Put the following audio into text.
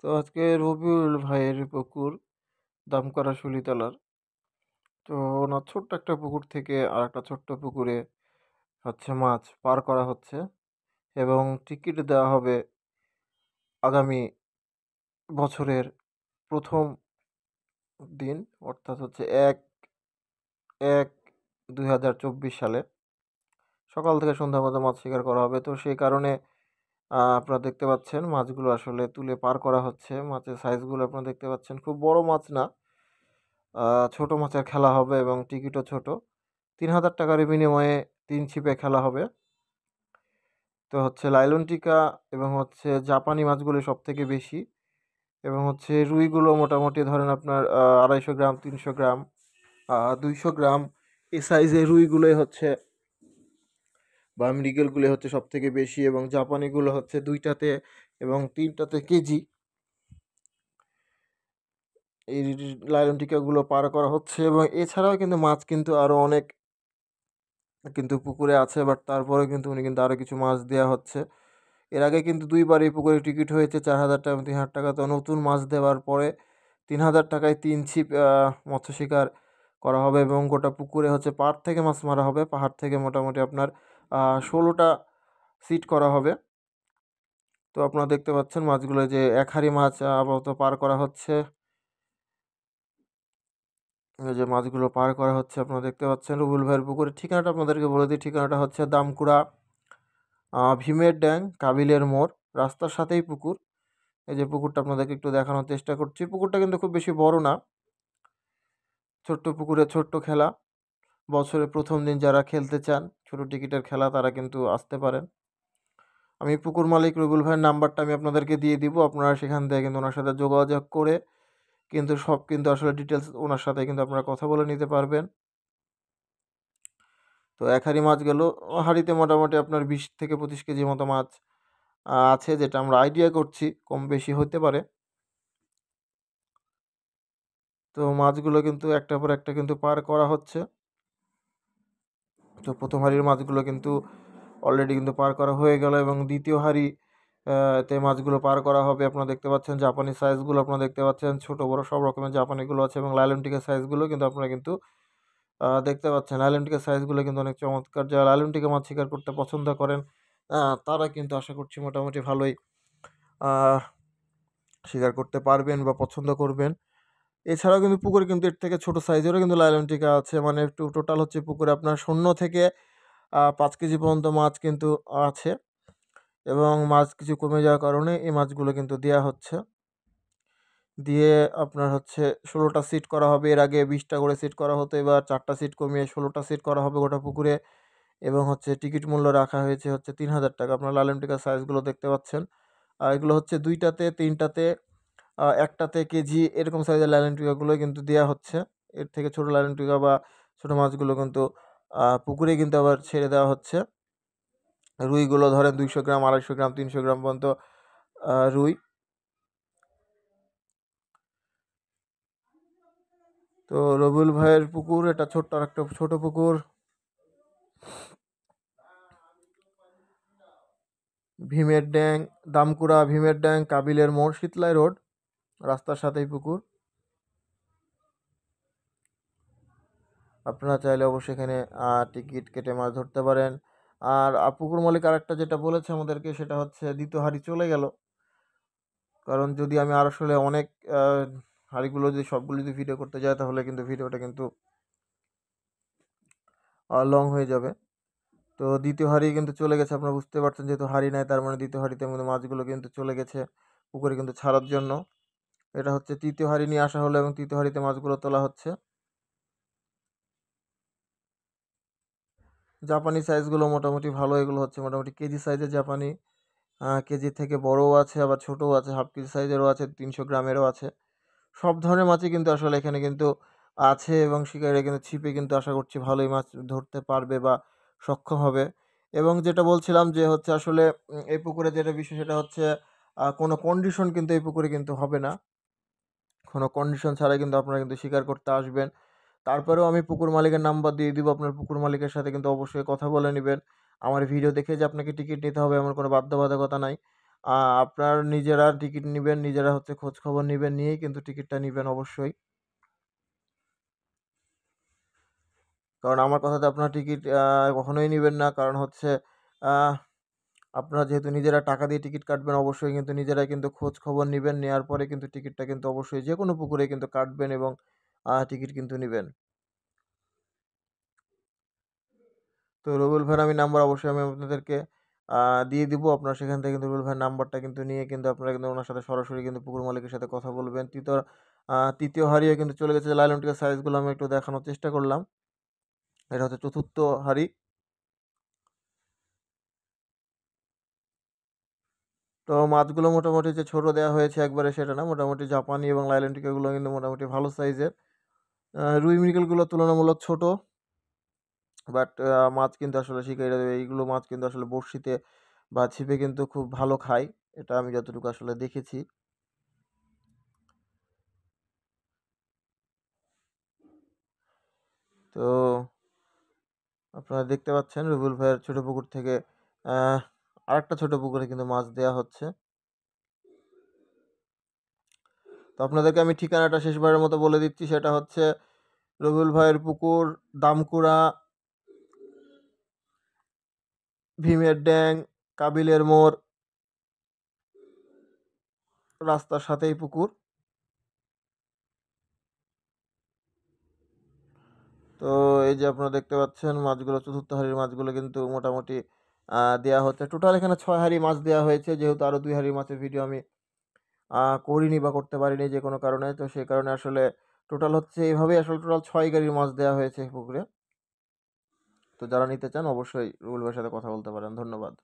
তো আজকে রবিউল ভাইয়ের পুকুর দামকরা শুলিতলার। তো ওনার ছোট্ট একটা পুকুর থেকে আর একটা ছোট্ট পুকুরে মাছ পার করা হচ্ছে এবং টিকিট দেওয়া হবে আগামী বছরের প্রথম দিন, অর্থাৎ 1/1/2024 সালে সকাল থেকে সন্ধ্যা পর্যন্ত মাছ শিকার করা হবে। তো সেই কারণে আপনারা দেখতে পাচ্ছেন মাছগুলো আসলে তুলে পার করা হচ্ছে। মাছের সাইজগুলো আপনারা দেখতে পাচ্ছেন, খুব বড় মাছ না, ছোট মাছের খেলা হবে এবং টিকিটও ছোট। ৩,০০০ টাকার বিনিময়ে ৩ ছিপে খেলা হবে। তো লাইলন টিকা এবং জাপানি মাছগুলো সব থেকে বেশি, এবং রুইগুলো মোটামুটি ধরেন আপনার ২৫০ গ্রাম, ৩০০ গ্রাম, ২০০ গ্রাম এই সাইজের রুইগুলোই বা মৃগেলগুলো সব থেকে বেশি, এবং জাপানিগুলো দুইটাতে এবং তিনটাতে কেজি। এই লাইলন টিকাগুলো পার করা হচ্ছে এবং এছাড়াও কিন্তু মাছ কিন্তু আরও অনেক কিন্তু পুকুরে আছে, বাট তারপরে কিন্তু উনি কিন্তু আরও কিছু মাছ দেওয়া হচ্ছে। এর আগে কিন্তু দুইবার এই পুকুরে টিকিট হয়েছে ৪,০০০ টাকা এবং ৩,০০০ টাকা। তো নতুন মাছ দেওয়ার পরে ৩,০০০ টাকায় ৩ ছিপ মৎস্য শিকার করা হবে এবং গোটা পুকুরে পাড় থেকে মাছ মারা হবে। পাহাড় থেকে মোটামুটি আপনার ১৬টা সিট করা হবে। তো আপনারা দেখতে পাচ্ছেন মাছগুলো, যে এক হাঁড়ি মাছ আপাতত পার করা হচ্ছে। এই যে মাছগুলো পার করা হচ্ছে আপনারা দেখতে পাচ্ছেন রুবেল ভাইয়ের পুকুরের ঠিকানাটা আপনাদেরকে বলে দিই। ঠিকানাটা দামকুড়া, ভীমের ড্যাং, কাবিলের মোড়, রাস্তার সাথেই পুকুর। এই যে পুকুরটা আপনাদেরকে একটু দেখানোর চেষ্টা করছি। পুকুরটা কিন্তু খুব বেশি বড় না, ছোট্ট পুকুরে ছোট্ট খেলা। বছরের প্রথম দিন যারা খেলতে চান ছোট টিকিটের খেলা, তারা কিন্তু আসতে পারেন। আমি পুকুর মালিক রুবেল ভাইয়ের নাম্বারটা আমি আপনাদেরকে দিয়ে দিব। আপনারা সেখান থেকে কিন্তু ওনার সাথে যোগাযোগ করে কিন্তু সব কিন্তু আসলে ডিটেলস ওনার সাথে কিন্তু আপনারা কথা বলে নিতে পারবেন। তো এক হাঁড়ি মাছ গেল, হাঁড়িতে মোটামুটি আপনার ২০ থেকে ২৫ কেজি মতো মাছ আছে, যেটা আমরা আইডিয়া করছি, কম বেশি হতে পারে। তো মাছগুলো কিন্তু একটার পর একটা কিন্তু পার করা হচ্ছে। তো প্রথম হাঁড়ির মাছগুলো কিন্তু অলরেডি কিন্তু পার করা হয়ে গেল এবং দ্বিতীয় হাঁড়ি তে মাছগুলো পার করা হবে। আপনারা দেখতে পাচ্ছেন জাপানি সাইজগুলো, আপনারা দেখতে পাচ্ছেন ছোট বড় সব রকমের জাপানিগুলো আছে এবং লাইলন টিকা সাইজগুলো কিন্তু আপনারা কিন্তু দেখতে পাচ্ছেন। লাইলন টিকা সাইজগুলো কিন্তু অনেক চমৎকার। যারা লাইলন টিকা মাছ শিকার করতে পছন্দ করেন তারা কিন্তু আশা করছি মোটামুটি ভালোই শিকার করতে পারবেন বা পছন্দ করবেন। এছাড়াও কিন্তু পুকুরে কিন্তু এর থেকে ছোট সাইজেরও কিন্তু লাইলন টিকা আছে। মানে একটু টোটাল পুকুরে আপনার ০ থেকে ৫ কেজি পর্যন্ত মাছ কিন্তু আছে এবং মাছ কিছু কমে যাওয়ার কারণে এই মাছগুলো কিন্তু দেওয়া হচ্ছে। দিয়ে আপনার ১৬টা সিট করা হবে। এর আগে ২০টা করে সিট করা হতো, এবার ৪টা সিট কমিয়ে ১৬টা সিট করা হবে গোটা পুকুরে। এবং টিকিট মূল্য রাখা হয়েছে ৩,০০০ টাকা। আপনারা লালন টিকার সাইজগুলো দেখতে পাচ্ছেন। আর এগুলো ২টাতে, ৩টাতে, ১টাতে কেজি এরকম সাইজের লালন টিকাগুলো কিন্তু দেওয়া হচ্ছে। এর থেকে ছোটো লালন টিকা বা ছোটো মাছগুলো কিন্তু পুকুরে কিন্তু আবার ছেড়ে দেওয়া হচ্ছে। রুইগুলো ধরেন ২০০ গ্রাম, ২৫০ গ্রাম, ৩০০ গ্রাম পর্যন্ত রুই। তো রবিউল ভাইয়ের পুকুর, এটা ছোট্ট আর একটা ছোটো পুকুর। ভীমের ড্যাং, দামকুড়া, ভীমের ড্যাং, কাবিলের মোড়, শীতলাই রোড, রাস্তার সাথেই পুকুর। আপনারা চাইলে অবশ্যই এখানে টিকিট কেটে মাছ ধরতে পারেন। আর পুকুর মালিক আরেকটা যেটা বলেছে আমাদেরকে, সেটা দ্বিতীয় হাঁড়ি চলে গেল। কারণ যদি আমি আর আসলে অনেক হাঁড়িগুলো যদি সবগুলো যদি ভিডিও করতে যাই, তাহলে কিন্তু ভিডিওটা কিন্তু লং হয়ে যাবে। তো দ্বিতীয় হাঁড়ি কিন্তু চলে গেছে, আপনারা বুঝতে পারছেন, যেহেতু হাঁড়ি নেয় তার মানে দ্বিতীয় হাঁড়িতে মধ্যে মাছগুলো কিন্তু চলে গেছে পুকুরে কিন্তু ছাড়ার জন্য। এটা তৃতীয় হাঁড়ি নিয়ে আসা হলো এবং তৃতীয় হাঁড়িতে মাছগুলো তোলা হচ্ছে। জাপানি সাইজগুলো মোটামুটি ভালো, এগুলো মোটামুটি কেজি সাইজের জাপানি। কেজির থেকে বড়ও আছে, আবার ছোটও আছে, হাফ কেজি সাইজেরও আছে, ৩০০ গ্রামেরও আছে। সব ধরনের মাছই কিন্তু আসলে এখানে কিন্তু আছে এবং শিকারীরা কিন্তু ছিপে কিন্তু আশা করছি ভালোই মাছ ধরতে পারবে বা সক্ষম হবে। এবং যেটা বলছিলাম যে আসলে এই পুকুরে যেটা বিষয়, সেটা কোনো কন্ডিশন কিন্তু এই পুকুরে কিন্তু হবে না। কোনো কন্ডিশন ছাড়াই কিন্তু আপনারা কিন্তু শিকার করতে আসবেন। তারপরেও আমি পুকুর মালিকের নাম্বার দিয়ে দিব। আপনার পুকুর মালিকের সাথে কিন্তু অবশ্যই কথা বলে নেবেন। আমার ভিডিও দেখে যে আপনাকে টিকিট নিতে হবে এমন কোনো বাধ্যবাধকতা নাই। আপনার নিজেরা টিকিট নিবেন, নিজেরা হচ্ছে খোঁজ খবর নিবেন, নিয়েই কিন্তু টিকিটটা নিবেন অবশ্যই। কারণ আমার কথাতে আপনারা টিকিট কখনোই নিবেন না। কারণ হচ্ছে আ আপনারা যেহেতু নিজেরা টাকা দিয়ে টিকিট কাটবেন, অবশ্যই কিন্তু নিজেরাই কিন্তু খোঁজ খবর নিবেন। নেয়ার পরে কিন্তু টিকিটটা কিন্তু অবশ্যই যেকোনো পুকুরে কিন্তু কাটবেন এবং টিকিট কিন্তু নিবেন। তো রুবেল ভাইয়ের আমি নাম্বার অবশ্যই আমি আপনাদেরকে আ দিয়ে দিব। আপনারা সেখান থেকে কিন্তু রুবেল ভাইয়ের নাম্বারটা কিন্তু নিয়ে কিন্তু আপনারা কিন্তু উনার সাথে সরাসরি কিন্তু পুকুর মালিকের সাথে কথা বলবেন। ৩য় হাঁড়িও কিন্তু চলে গেছে। লাইলন টিকার সাইজগুলো আমি একটু দেখানোর চেষ্টা করলাম। এটা হচ্ছে ৪র্থ হাঁড়ি। তো মাছগুলো মোটামুটি যে ছোট দেয়া হয়েছে একবারে সেটা না। মোটামুটি জাপানি এবং লাইলন টিকাগুলো কিন্তু মোটামুটি ভালো সাইজের। রুই মৃগেলগুলো তুলনামূলক ছোট। বাট মাছ কিন্তু আসলে শিকারীরা এইগুলো মাছ কিন্তু আসলে বড়শিতে বা ছিপে কিন্তু খুব ভালো খায়। এটা আমি যতটুকু আসলে দেখেছি। তো আপনারা দেখতে পাচ্ছেন রুবেল ভাইয়ের ছোট পুকুর থেকে আহ আরেকটা ছোট পুকুরে কিন্তু মাছ দেয়া হচ্ছে। তো আপনাদেরকে আমি ঠিকানাটা শেষবারের মতো বলে দিচ্ছি। সেটা হচ্ছে রুবেল ভাইয়ের পুকুর, দামকুড়া, ভীমের ড্যাং, কাবিলের মোড়, রাস্তার সাথেই পুকুর। তো এই যে আপনারা দেখতে পাচ্ছেন মাছগুলো, চতুর্থ হাঁড়ির মাছগুলো কিন্তু মোটামুটি দেয়া হচ্ছে। টোটাল এখানে ৬ হাঁড়ি মাছ দেয়া হয়েছে। যেহেতু আরও ২ হাঁড়ি মাছের ভিডিও আমি করিনি বা করতে পারিনি যে কোনো কারণে। তো সেই কারণে আসলে টোটাল হচ্ছে এভাবেই আসলে টোটাল ৬ গাড়ির মাছ দেয়া হয়েছে পুকুরে। তো যারা নিতে চান অবশ্যই রুবেল ভাইয়ের সাথে কথা বলতে পারেন। ধন্যবাদ।